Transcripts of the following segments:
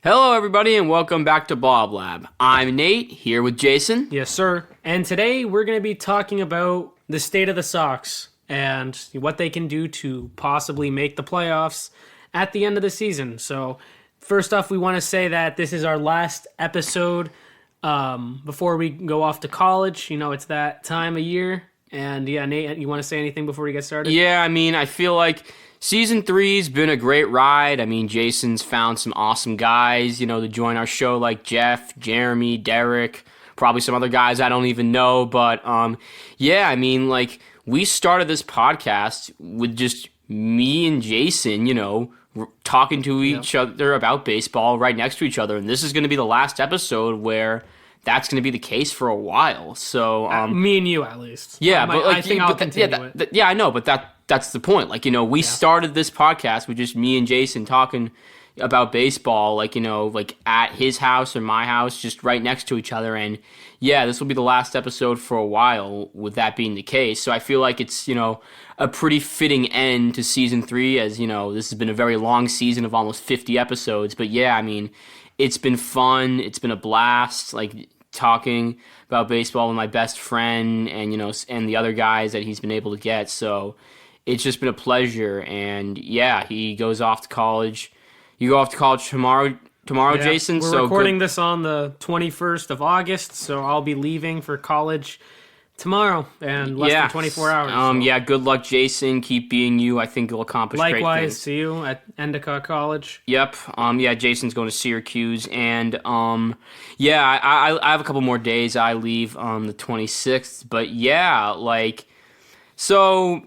Hello, everybody, and welcome back to Bob Lab. I'm Nate, here with Jason. Yes, sir. And today we're going to be talking about the state of the Sox and what they can do to possibly make the playoffs at the end of the season. So, first off, we want to say that this is our last episode before we go off to college. You know, it's that time of year. And yeah, Nate, you want to say anything before we get started? Yeah, I feel like Season 3's been a great ride. Jason's found some awesome guys, to join our show like Jeff, Jeremy, Derek, probably some other guys I don't even know. But, we started this podcast with just me and Jason, talking to each other about baseball right next to each other. And this is going to be the last episode where that's going to be the case for a while. So, me and you, at least. Yeah, I think I'll continue it. I know, but that's the point. We started this podcast with just me and Jason talking about baseball, at his house or my house, just right next to each other. And yeah, this will be the last episode for a while, with that being the case. So I feel like it's, a pretty fitting end to season 3, as, this has been a very long season of almost 50 episodes. But yeah, it's been fun. It's been a blast, talking about baseball with my best friend and, and the other guys that he's been able to get. So it's just been a pleasure. And yeah, he goes off to college. You go off to college tomorrow, Yeah, Jason. We're recording this on the 21st of August, so I'll be leaving for college tomorrow and less than 24 hours. Yeah, good luck, Jason. Keep being you. I think you'll accomplish great things. Likewise to you at Endicott College. Yep. Jason's going to Syracuse. And, I have a couple more days. I leave on the 26th. But, so,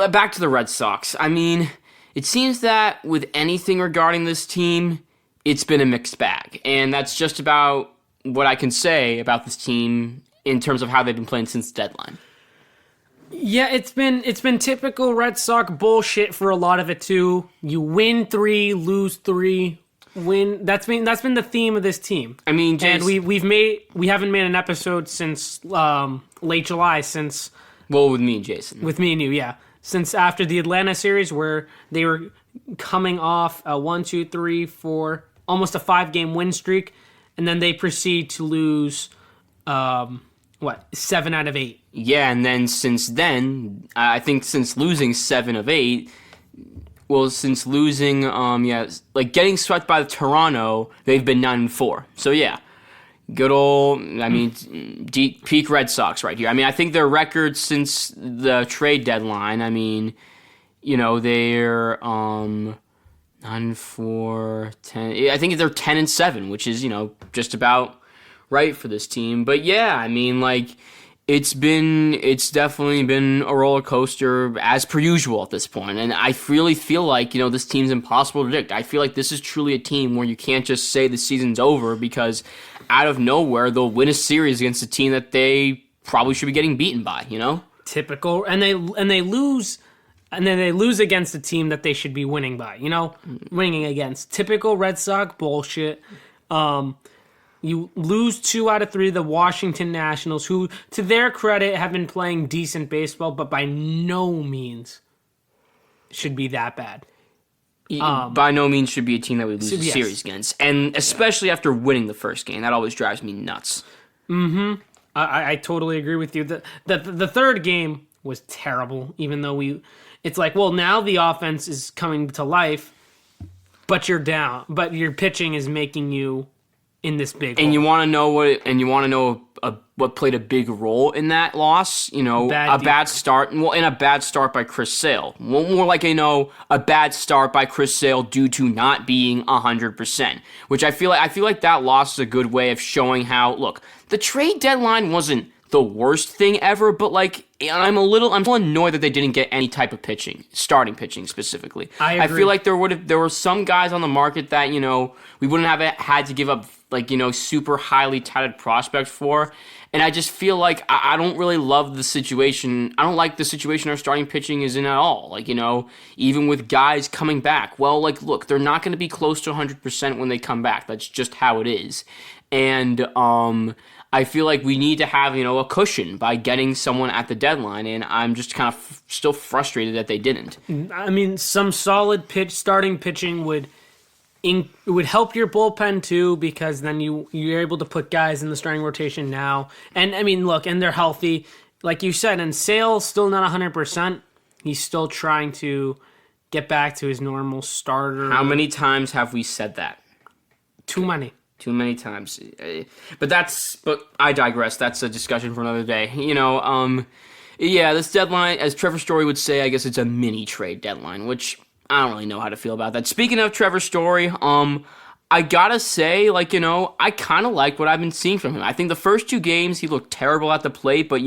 back to the Red Sox. It seems that with anything regarding this team, it's been a mixed bag. And that's just about what I can say about this team in terms of how they've been playing since the deadline. Yeah, it's been typical Red Sox bullshit for a lot of it too. You win 3, lose 3, win. That's been the theme of this team. Jason, and we haven't made an episode since late July, since with me and Jason. With me and you, yeah. Since after the Atlanta series, where they were coming off a 1, 2, 3, 4, almost a 5-game win streak, and then they proceed to lose 7 out of 8. Yeah, and then since then, I think since losing 7 of 8, since losing, getting swept by Toronto, they've been 9-4. So yeah, good old, peak Red Sox right here. I think their record since the trade deadline, they're 9-4, 10. I think they're 10-7, which is, just about right for this team. But yeah, it's definitely been a roller coaster as per usual at this point. And I really feel like, this team's impossible to predict. I feel like this is truly a team where you can't just say the season's over, because out of nowhere they'll win a series against a team that they probably should be getting beaten by, Typical. And they lose, and then they lose against a team that they should be winning by, winning against. Typical Red Sox bullshit. You lose 2 out of 3 to the Washington Nationals, who, to their credit, have been playing decent baseball, but by no means should be that bad. By no means should be a team that we lose a series against, and especially after winning the first game. That always drives me nuts. Mm-hmm. I totally agree with you. The third game was terrible, even though it's like, well, now the offense is coming to life, but you're down. But your pitching is making you in this big hole. You want to know what played a big role in that loss? Bad start. Well, in a bad start by Chris Sale. More like a bad start by Chris Sale due to not being 100%. Which I feel like that loss is a good way of showing how. Look, the trade deadline wasn't the worst thing ever, but I'm still annoyed that they didn't get any type of pitching, starting pitching specifically. I agree. I feel like there were some guys on the market that we wouldn't have had to give up super highly touted prospects for, and I just feel like I don't really love the situation. I don't like the situation our starting pitching is in at all. Even with guys coming back, look, they're not going to be close to 100% when they come back. That's just how it is, and I feel like we need to have, a cushion by getting someone at the deadline, and I'm just kind of still frustrated that they didn't. Some solid starting pitching would it would help your bullpen too, because then you're able to put guys in the starting rotation now. And I mean, look, and they're healthy, like you said. And Sale's still not 100%. He's still trying to get back to his normal starter. How many times have we said that? Too many. Too many times. But I digress. That's a discussion for another day. This deadline, as Trevor Story would say, I guess it's a mini trade deadline, which I don't really know how to feel about that. Speaking of Trevor Story, I gotta say, I kind of like what I've been seeing from him. I think the first 2 games he looked terrible at the plate, but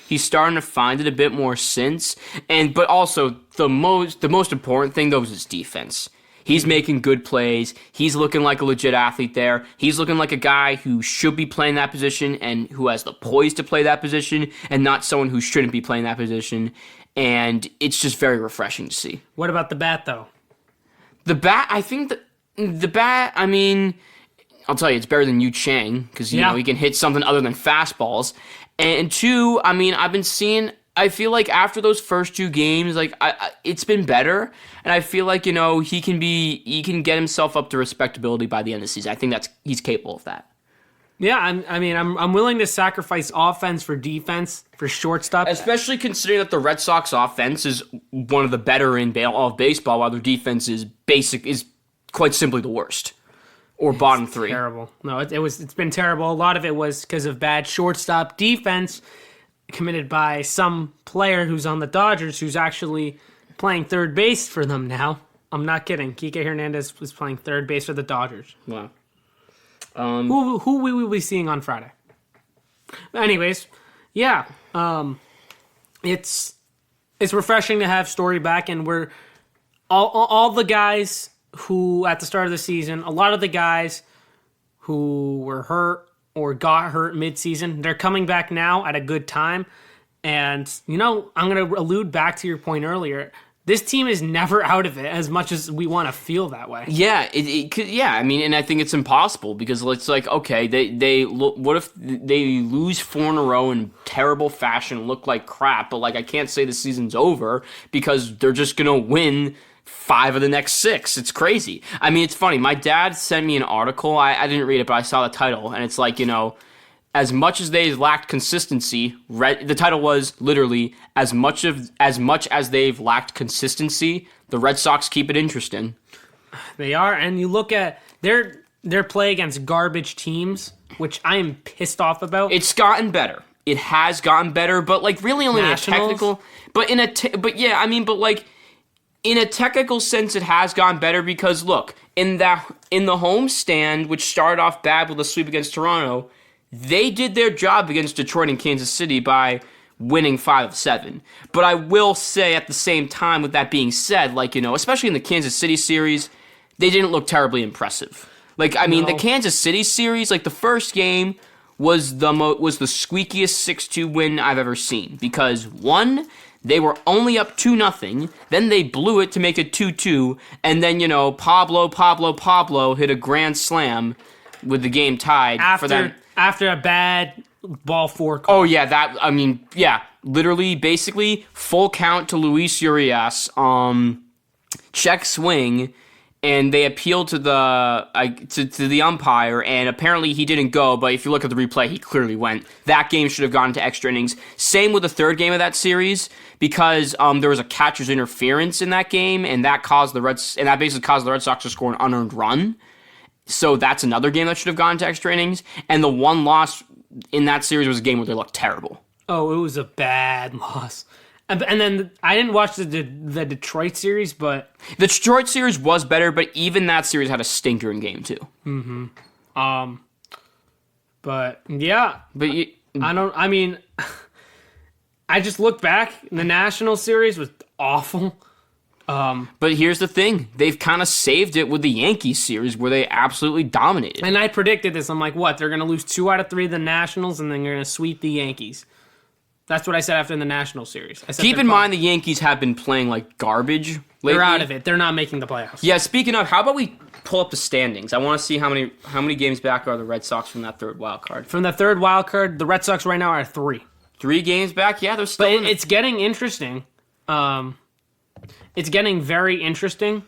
he's starting to find it a bit more since. But also the most important thing though is his defense. He's making good plays. He's looking like a legit athlete there. He's looking like a guy who should be playing that position and who has the poise to play that position, and not someone who shouldn't be playing that position. And it's just very refreshing to see. What about the bat, though? The bat, I think the bat, I mean, I'll tell you, it's better than Yu Chang because, he can hit something other than fastballs. And 2, I mean, I feel like after those first 2 games, it's been better, and I feel like he can get himself up to respectability by the end of the season. I think he's capable of that. Yeah, I'm willing to sacrifice offense for defense for shortstop, especially considering that the Red Sox offense is one of the better in all of baseball, while their defense is quite simply the worst, or bottom 3. Terrible. No, it's been terrible. A lot of it was because of bad shortstop defense committed by some player who's on the Dodgers, who's actually playing third base for them now. I'm not kidding. Kike Hernandez was playing third base for the Dodgers. Wow. Who we will be seeing on Friday. Anyways, yeah. It's refreshing to have Story back, and we're all the guys who at the start of the season, a lot of the guys who were hurt or got hurt mid-season, they're coming back now at a good time. And, I'm going to allude back to your point earlier. This team is never out of it as much as we want to feel that way. Yeah, it could. Yeah, I mean, and I think it's impossible because it's like, okay, they look. What if they lose 4 in a row in terrible fashion, look like crap? But I can't say the season's over because they're just gonna win 5 of the next 6. It's crazy. I mean, it's funny. My dad sent me an article. I didn't read it, but I saw the title, and it's like, as much as they lacked consistency, the title was literally as much as they've lacked consistency, the Red Sox keep it interesting. They are, and you look at their play against garbage teams, which I am pissed off about. It's gotten better. It has gotten better, but really only Nationals? in a technical. But in a technical sense, it has gotten better because look, in the homestand, which started off bad with a sweep against Toronto, they did their job against Detroit and Kansas City by winning 5 of 7. But I will say at the same time, with that being said, especially in the Kansas City series, they didn't look terribly impressive. The Kansas City series, the first game was the squeakiest 6-2 win I've ever seen because 1, they were only up 2-0, then they blew it to make it 2-2, and then, Pablo hit a grand slam with the game tied for them. After a bad ball 4 call. Oh, yeah, literally, basically, full count to Luis Urias, check swing, and they appealed to the umpire, and apparently he didn't go, but if you look at the replay, he clearly went. That game should have gone to extra innings. Same with the third game of that series, because there was a catcher's interference in that game, and that basically caused the Red Sox to score an unearned run. So that's another game that should have gone to extra innings. And the one loss in that series was a game where they looked terrible. Oh, it was a bad loss. And then I didn't watch the Detroit series, but... The Detroit series was better, but even that series had a stinker in game 2. Mm-hmm. But, yeah. But I just looked back. The National series was awful. But here's the thing. They've kind of saved it with the Yankees series where they absolutely dominated. And I predicted this. I'm like, what? They're going to lose 2 out of 3 of the Nationals and then they're going to sweep the Yankees. That's what I said after the National series. Keep in mind the Yankees have been playing like garbage lately. They're out of it. They're not making the playoffs. Yeah, speaking of, how about we pull up the standings? I want to see how many games back are the Red Sox from that third wild card. From the third wild card, the Red Sox right now are 3. 3 games back? Yeah, they're still But it's getting interesting. It's getting very interesting.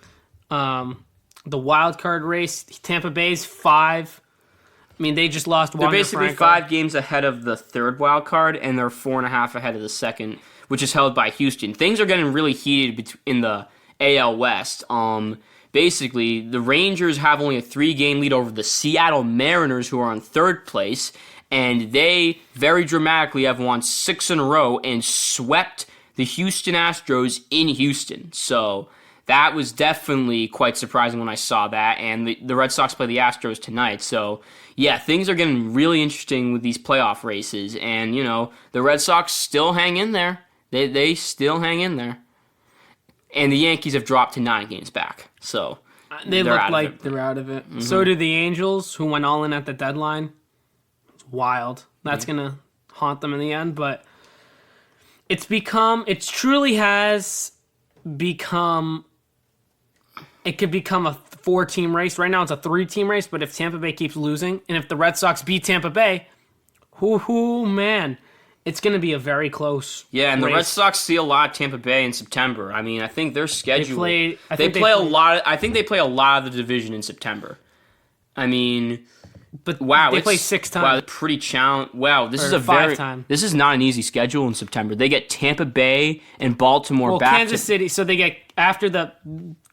The wild card race, Tampa Bay's 5. I mean, they just lost one. They're basically 5 games ahead of the third wild card, and they're 4.5 ahead of the second, which is held by Houston. Things are getting really heated in the AL West. Basically, the Rangers have only a 3-game lead over the Seattle Mariners, who are on third place, and they very dramatically have won 6 in a row and swept the Houston Astros in Houston. So that was definitely quite surprising when I saw that, and the Red Sox play the Astros tonight. So, yeah, things are getting really interesting with these playoff races, and, the Red Sox still hang in there. They still hang in there. And the Yankees have dropped to 9 games back, so they look like they're out of it. Mm-hmm. So do the Angels, who went all in at the deadline. It's wild. That's going to haunt them in the end, but it truly has become... It could become a 4-team race. Right now it's a 3-team race, but if Tampa Bay keeps losing, and if the Red Sox beat Tampa Bay, man, it's going to be a very close and race. The Red Sox see a lot of Tampa Bay in September. I mean, I think their schedule... I think they play a lot of the division in September. I mean... But wow, they play 6 times. Wow, pretty challenge. Wow, this is this is not an easy schedule in September. They get Tampa Bay and Baltimore back. Kansas City. So they get after the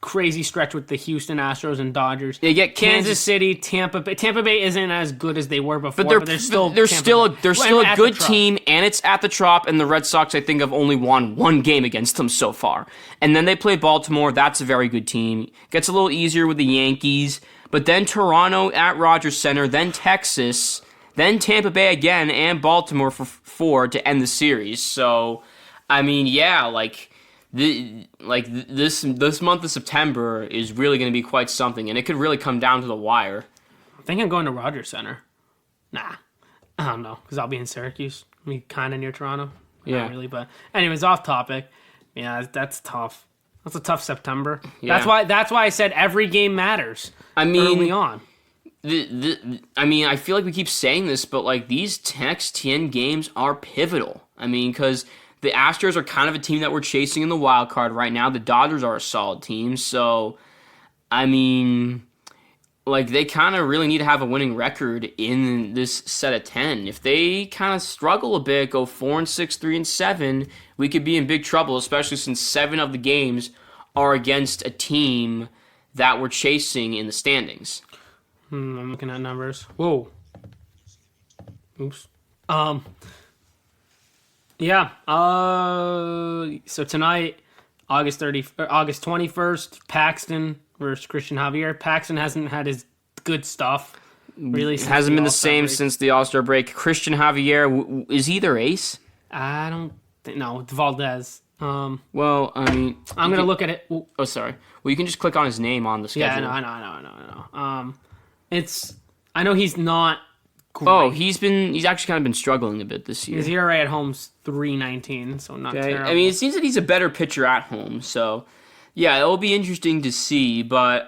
crazy stretch with the Houston Astros and Dodgers. They get Kansas City, Tampa Bay. Tampa Bay isn't as good as they were before, but they're still a good team, and it's at the Trop. And the Red Sox, I think, have only won 1 game against them so far. And then they play Baltimore. That's a very good team. Gets a little easier with the Yankees. But then Toronto at Rogers Center, then Texas, then Tampa Bay again, and Baltimore for 4 to end the series. So, I mean, this month of September is really going to be quite something, and it could really come down to the wire. I think I'm going to Rogers Center. Nah, I don't know, because I'll be in Syracuse. I mean, kind of near Toronto. Yeah, not really, but anyways, off topic. Yeah, that's tough. That's a tough September. Yeah. That's why I said every game matters. I mean, early on. I feel like we keep saying this, but these next 10 games are pivotal. I mean, because the Astros are kind of a team that we're chasing in the wild card right now. The Dodgers are a solid team, so I mean, they kind of really need to have a winning record in this set of 10. If they kind of struggle a bit, go 4-6, 3-7, we could be in big trouble, especially since 7 of the games are against a team that we're chasing in the standings. I'm looking at numbers. Whoa. Oops. Yeah. So tonight, August 21st, Paxton versus Christian Javier. Paxton hasn't had his good stuff really. It hasn't been the same break. Since the All-Star break. Christian Javier, is he their ace? I don't think. No, it's Valdez. Well, I mean, I'm gonna look at it. Oh, sorry. Well, you can just click on his name on the schedule. Yeah, I know. I know he's not great. Oh, he's actually kind of been struggling a bit this year. His ERA at home's 3.19, so not terrible. I mean, it seems that he's a better pitcher at home, so yeah, it'll be interesting to see. But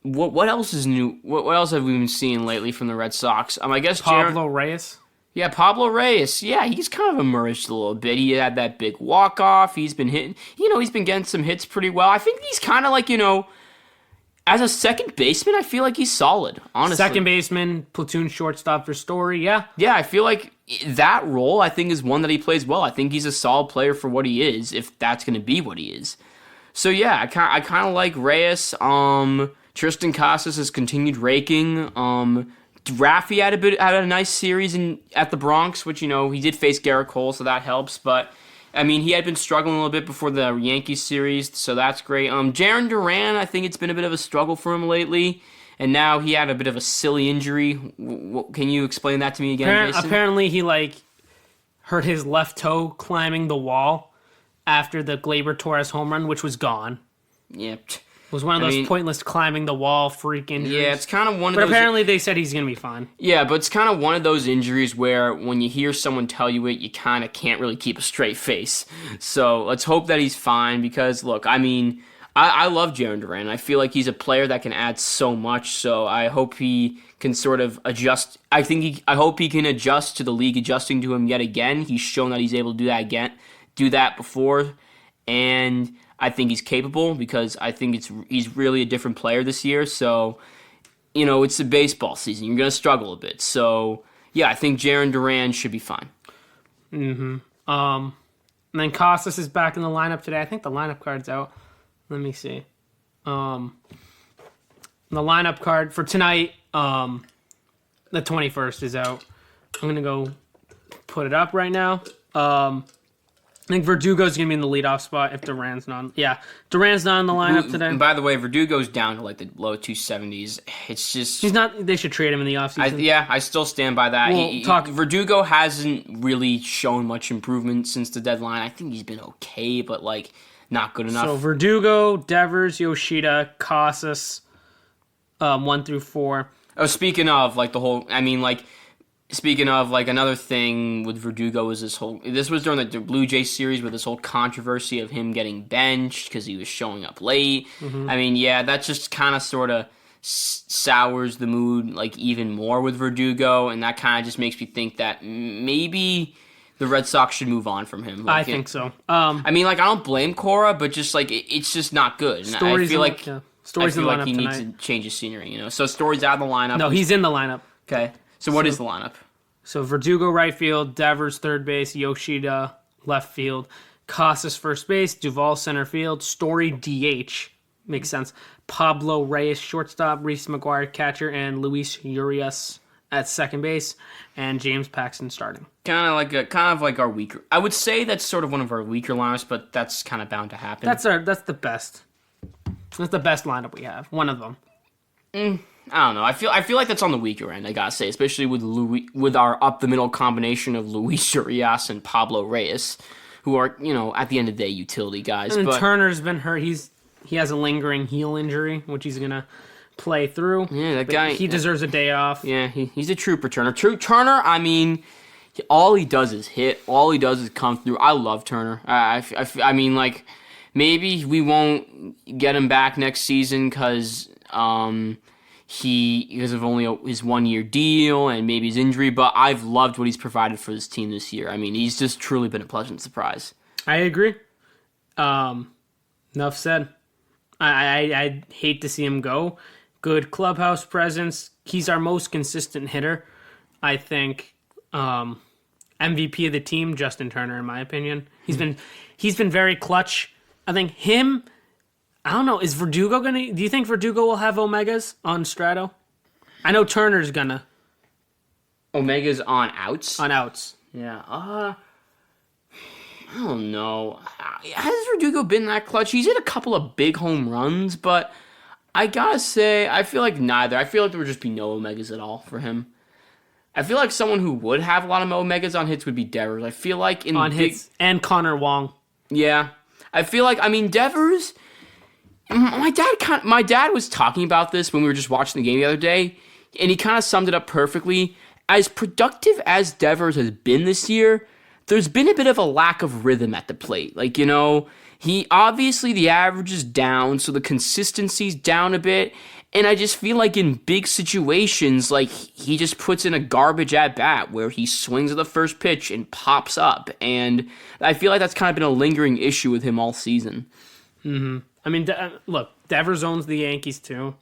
what else is new? What else have we been seeing lately from the Red Sox? I guess Pablo Reyes. Yeah, Pablo Reyes. Yeah, he's kind of emerged a little bit. He had that big walk-off. He's been hitting, he's been getting some hits pretty well. I think he's kind of as a second baseman, I feel like he's solid, honestly. Second baseman, platoon shortstop for Story, yeah. Yeah, I feel like that role, I think, is one that he plays well. I think he's a solid player for what he is, if that's going to be what he is. So, yeah, I kind of like Reyes. Tristan Casas has continued raking. Raffy had a nice series at the Bronx, which, he did face Garrett Cole, so that helps. But, I mean, he had been struggling a little bit before the Yankees series, so that's great. Jarren Duran, I think it's been a bit of a struggle for him lately, and now he had a bit of a silly injury. Can you explain that to me again, Jason? Apparently he, hurt his left toe climbing the wall after the Gleyber Torres home run, which was gone. Yep. It was one of those pointless climbing the wall freak injuries. Yeah, it's kind of one of those... But apparently they said he's going to be fine. Yeah, but it's kind of one of those injuries where when you hear someone tell you it, you kind of can't really keep a straight face. So let's hope that he's fine because, look, I mean, I love Jarren Duran. I feel like he's a player that can add so much, so I hope he can sort of adjust. I hope he can adjust to the league adjusting to him yet again. He's shown that he's able to do that before, and I think he's capable because I think he's really a different player this year. So, it's a baseball season. You're going to struggle a bit. So, yeah, I think Jarren Duran should be fine. And then Costas is back in the lineup today. I think the lineup card's out. Let me see. The lineup card for tonight, the 21st is out. I'm going to go put it up right now. I think Verdugo's going to be in the leadoff spot if Duran's not. Yeah, Duran's not in the lineup today. And by the way, Verdugo's down to the low 270s. It's just... He's not... They should trade him in the offseason. I still stand by that. Verdugo hasn't really shown much improvement since the deadline. I think he's been okay, but, not good enough. So, Verdugo, Devers, Yoshida, Casas, 1 through 4. Oh, speaking of, the whole... Speaking of, another thing with Verdugo is this was during the Blue Jays series with this whole controversy of him getting benched because he was showing up late. Mm-hmm. That just kind of sort of sours the mood, even more with Verdugo, and that kind of just makes me think that maybe the Red Sox should move on from him. I think so. I don't blame Cora, but just, it's just not good. And I feel like he needs to change his scenery, So Story's out of the lineup. No, he's in the lineup. Okay. So what is the lineup? So Verdugo right field, Devers third base, Yoshida left field, Casas first base, Duvall center field, Story DH, makes sense. Pablo Reyes shortstop, Reese McGuire catcher, and Luis Urias at second base, and James Paxton starting. Kind of like our weaker. I would say that's sort of one of our weaker lineups, but that's kind of bound to happen. That's the best. That's the best lineup we have. One of them. I don't know. I feel like that's on the weaker end, I gotta say, especially with our up the middle combination of Luis Urias and Pablo Reyes, who are at the end of the day utility guys. And Turner's been hurt. He has a lingering heel injury, which he's gonna play through. Yeah, that guy. He deserves a day off. Yeah, he's a trooper, Turner. Turner. All he does is hit. All he does is come through. I love Turner. Maybe we won't get him back next season because because of only his 1 year deal and maybe his injury, but I've loved what he's provided for this team this year. He's just truly been a pleasant surprise. I agree. Enough said. I hate to see him go. Good clubhouse presence. He's our most consistent hitter. I think MVP of the team, Justin Turner, in my opinion. He's been very clutch. I think him. I don't know. Is Verdugo gonna? Do you think Verdugo will have Omegas on Strato? I know Turner's gonna. Omegas on outs. On outs. Yeah. I don't know. Has Verdugo been that clutch? He's hit a couple of big home runs, but I gotta say, I feel like neither. I feel like there would just be no Omegas at all for him. I feel like someone who would have a lot of Omegas on hits would be Devers. I feel like hits and Connor Wong. Yeah, I feel like Devers. My dad was talking about this when we were just watching the game the other day, and he kind of summed it up perfectly. As productive as Devers has been this year, there's been a bit of a lack of rhythm at the plate. He obviously the average is down, so the consistency's down a bit, and I just feel like in big situations, he just puts in a garbage at bat where he swings at the first pitch and pops up, and I feel like that's kind of been a lingering issue with him all season. Mm-hmm. Look, Devers owns the Yankees too.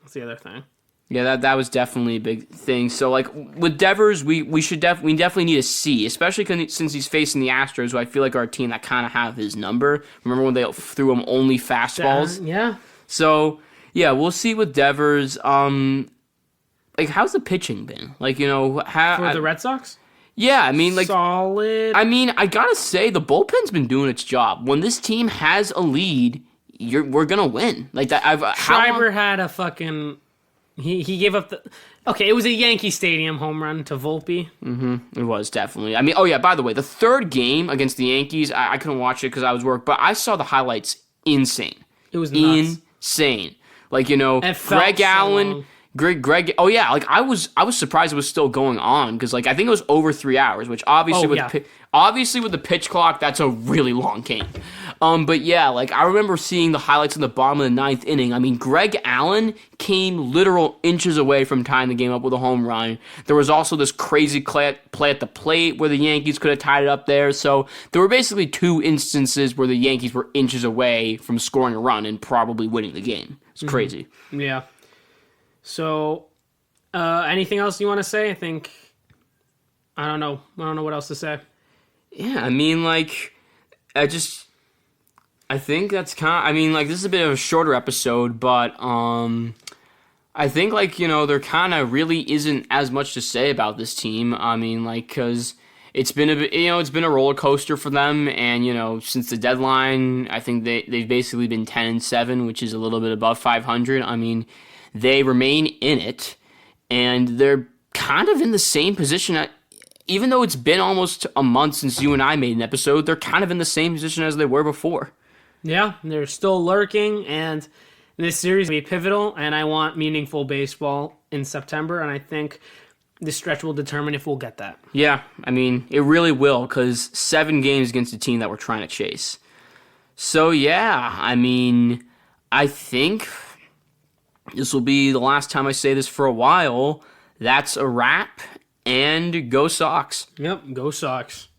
That's the other thing. Yeah, that was definitely a big thing. So, with Devers, we definitely need a C, especially since he's facing the Astros, who I feel like are a team that kind of have his number. Remember when they threw him only fastballs? Yeah. So, yeah, we'll see with Devers. How's the pitching been? For the Red Sox? Yeah, solid. I gotta say, the bullpen's been doing its job. When this team has a lead, we're gonna win. Schreiber had a fucking. He gave up the. Okay, it was a Yankee Stadium home run to Volpe. Mm-hmm. It was definitely. Oh yeah. By the way, the third game against the Yankees, I couldn't watch it because I was work, but I saw the highlights. Insane. It was nuts. Insane. Greg Allen. Long. Greg. Oh yeah. I was surprised it was still going on because I think it was over 3 hours, which obviously with the pitch clock, that's a really long game. But yeah, like I remember seeing the highlights in the bottom of the ninth inning. I mean, Greg Allen came literal inches away from tying the game up with a home run. There was also this crazy play at the plate where the Yankees could have tied it up there. So there were basically two instances where the Yankees were inches away from scoring a run and probably winning the game. It's crazy. Yeah. So, anything else you want to say? I don't know what else to say. Yeah, I mean, like, I think that's I mean, like, this is a bit of a shorter episode, but, I think, like, you know, there kind of really isn't as much to say about this team. I mean, like, because it's been it's been a roller coaster for them, and, you know, since the deadline, I think they've basically been 10-7, which is a little bit above 500. I mean, they remain in it, and they're kind of in the same position. Even though it's been almost a month since you and I made an episode, they're kind of in the same position as they were before. Yeah, they're still lurking, and this series will be pivotal, and I want meaningful baseball in September, and I think this stretch will determine if we'll get that. Yeah, I mean, it really will, because 7 games against a team that we're trying to chase. So, yeah, I mean, I think this will be the last time I say this for a while. That's a wrap, and go Sox. Yep, go Sox.